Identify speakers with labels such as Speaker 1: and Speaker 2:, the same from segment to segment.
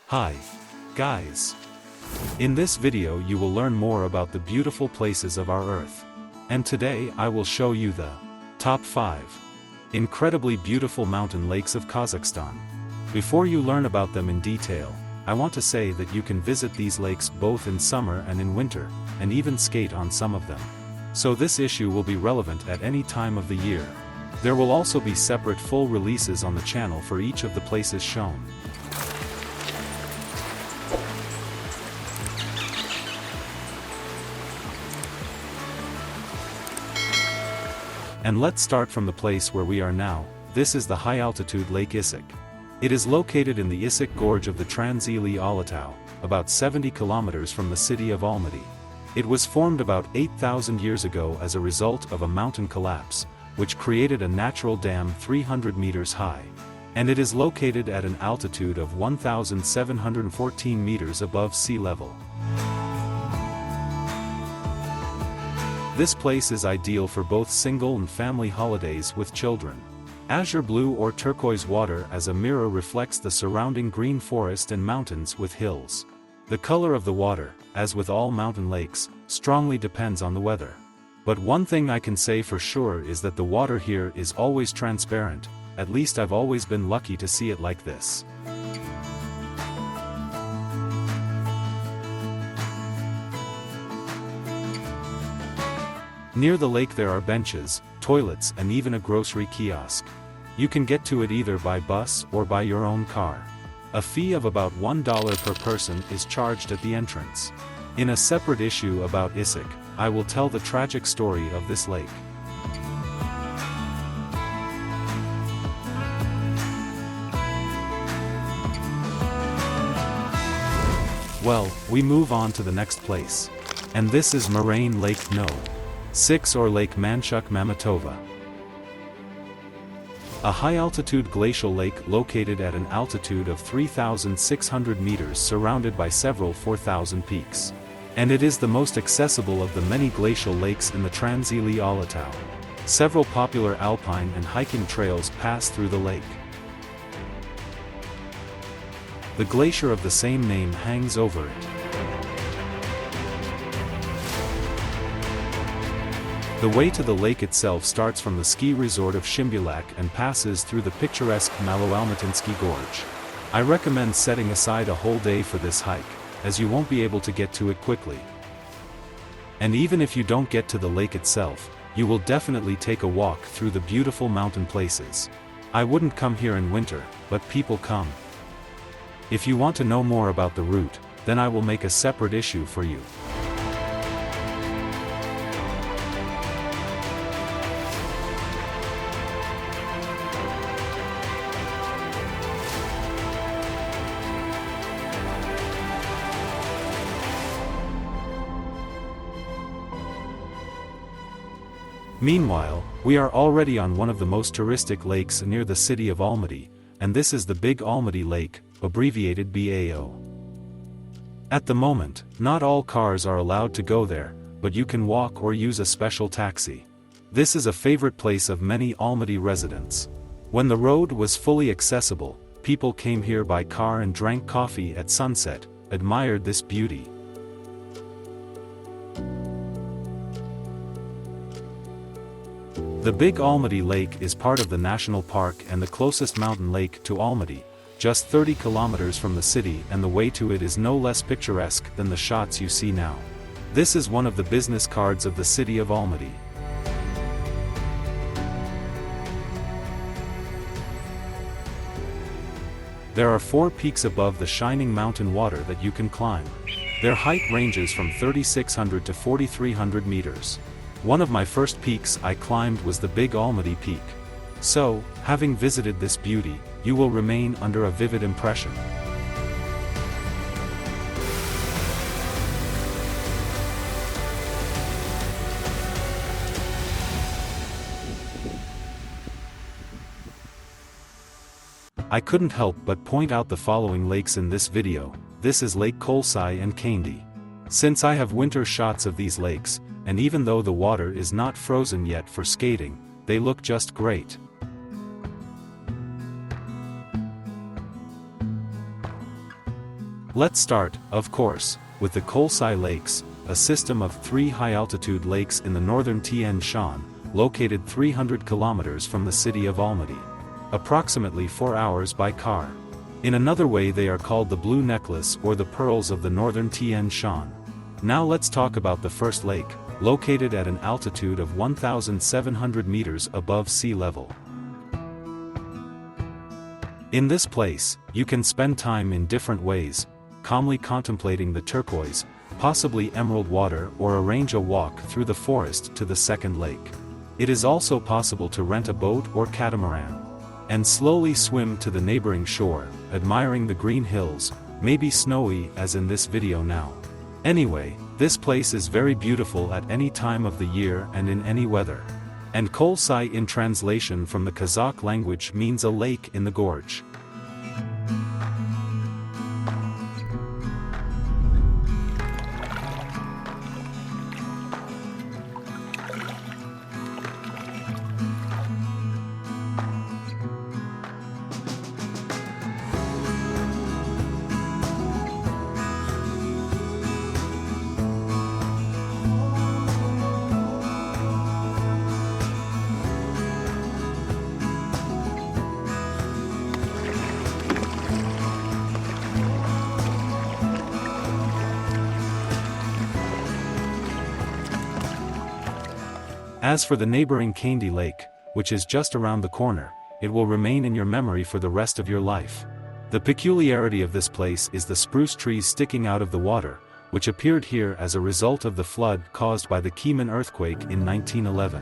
Speaker 1: Hi, guys. In this video you will learn more about the beautiful places of our Earth. And today I will show you the top 5 incredibly beautiful mountain lakes of Kazakhstan. Before you learn about them in detail, I want to say that you can visit these lakes both in summer and in winter, and even skate on some of them. So this issue will be relevant at any time of the year. There will also be separate full releases on the channel for each of the places shown. And let's start from the place where we are now. This is the high-altitude Lake Issyk. It is located in the Issyk Gorge of the Transili Almaty, about 70 kilometers from the city of Almaty. It was formed about 8,000 years ago as a result of a mountain collapse, which created a natural dam 300 meters high. And it is located at an altitude of 1,714 meters above sea level. This place is ideal for both single and family holidays with children. Azure blue or turquoise water as a mirror reflects the surrounding green forest and mountains with hills. The color of the water, as with all mountain lakes, strongly depends on the weather. But one thing I can say for sure is that the water here is always transparent, at least I've always been lucky to see it like this. Near the lake there are benches, toilets and even a grocery kiosk. You can get to it either by bus or by your own car. A fee of about $1 per person is charged at the entrance. In a separate issue about Issyk, I will tell the tragic story of this lake. Well, we move on to the next place. And this is Moraine Lake No. 6 or Lake Manshuk Mamatova. A high-altitude glacial lake located at an altitude of 3,600 meters surrounded by several 4,000 peaks. And it is the most accessible of the many glacial lakes in the Transili Almaty. Several popular alpine and hiking trails pass through the lake. The glacier of the same name hangs over it. The way to the lake itself starts from the ski resort of Shimbulak and passes through the picturesque Maloalmatinsky Gorge. I recommend setting aside a whole day for this hike, as you won't be able to get to it quickly. And even if you don't get to the lake itself, you will definitely take a walk through the beautiful mountain places. I wouldn't come here in winter, but people come. If you want to know more about the route, then I will make a separate issue for you. Meanwhile, we are already on one of the most touristic lakes near the city of Almaty, and this is the Big Almaty Lake, abbreviated BAO. At the moment, not all cars are allowed to go there, but you can walk or use a special taxi. This is a favorite place of many Almaty residents. When the road was fully accessible, people came here by car and drank coffee at sunset, admired this beauty. The Big Almaty Lake is part of the national park and the closest mountain lake to Almaty, just 30 kilometers from the city, and the way to it is no less picturesque than the shots you see now. This is one of the business cards of the city of Almaty. There are 4 peaks above the shining mountain water that you can climb. Their height ranges from 3,600 to 4,300 meters. One of my first peaks I climbed was the Big Almaty Peak. So, having visited this beauty, you will remain under a vivid impression. I couldn't help but point out the following lakes in this video. This is Lake Kolsai and Kandy. Since I have winter shots of these lakes, and even though the water is not frozen yet for skating, they look just great. Let's start, of course, with the Kolsai Lakes, a system of 3 high-altitude lakes in the northern Tian Shan, located 300 kilometers from the city of Almaty. Approximately 4 hours by car. In another way they are called the Blue Necklace or the Pearls of the northern Tian Shan. Now let's talk about the first lake, located at an altitude of 1,700 meters above sea level. In this place, you can spend time in different ways, calmly contemplating the turquoise, possibly emerald water, or arrange a walk through the forest to the second lake. It is also possible to rent a boat or catamaran and slowly swim to the neighboring shore, admiring the green hills, maybe snowy as in this video now. Anyway, this place is very beautiful at any time of the year and in any weather. And Kolsai in translation from the Kazakh language means a lake in the gorge. As for the neighboring Kandy Lake, which is just around the corner, it will remain in your memory for the rest of your life. The peculiarity of this place is the spruce trees sticking out of the water, which appeared here as a result of the flood caused by the Kieman earthquake in 1911.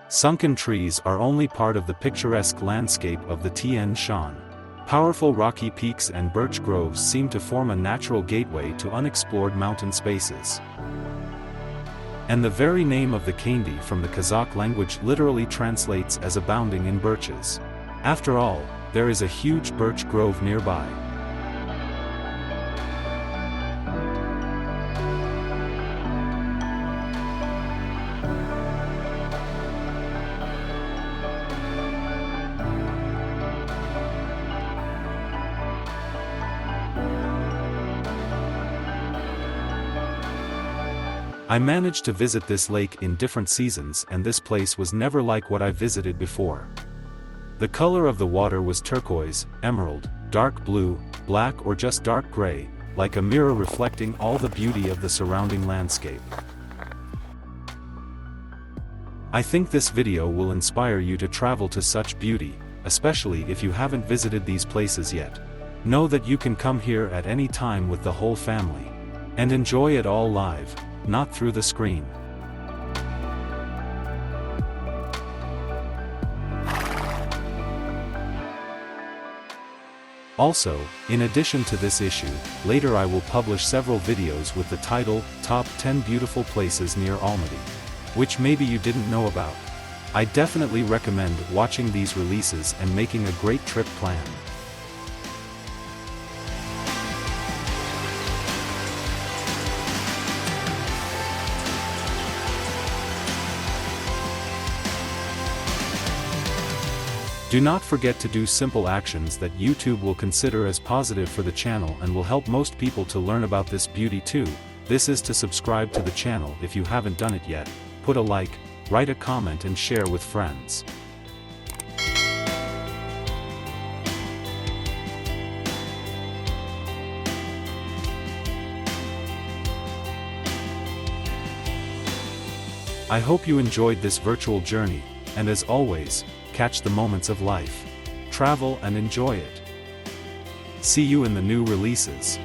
Speaker 1: Sunken trees are only part of the picturesque landscape of the Tian Shan. Powerful rocky peaks and birch groves seem to form a natural gateway to unexplored mountain spaces. And the very name of the Kandy from the Kazakh language literally translates as abounding in birches. After all, there is a huge birch grove nearby. I managed to visit this lake in different seasons, and this place was never like what I visited before. The color of the water was turquoise, emerald, dark blue, black, or just dark gray, like a mirror reflecting all the beauty of the surrounding landscape. I think this video will inspire you to travel to such beauty, especially if you haven't visited these places yet. Know that you can come here at any time with the whole family and enjoy it all live, not through the screen. Also, in addition to this issue, later I will publish several videos with the title, Top 10 Beautiful Places Near Almaty, which maybe you didn't know about. I definitely recommend watching these releases and making a great trip plan. Do not forget to do simple actions that YouTube will consider as positive for the channel and will help most people to learn about this beauty too. This is to subscribe to the channel if you haven't done it yet, put a like, write a comment and share with friends. I hope you enjoyed this virtual journey, and as always, catch the moments of life. Travel and enjoy it. See you in the new releases.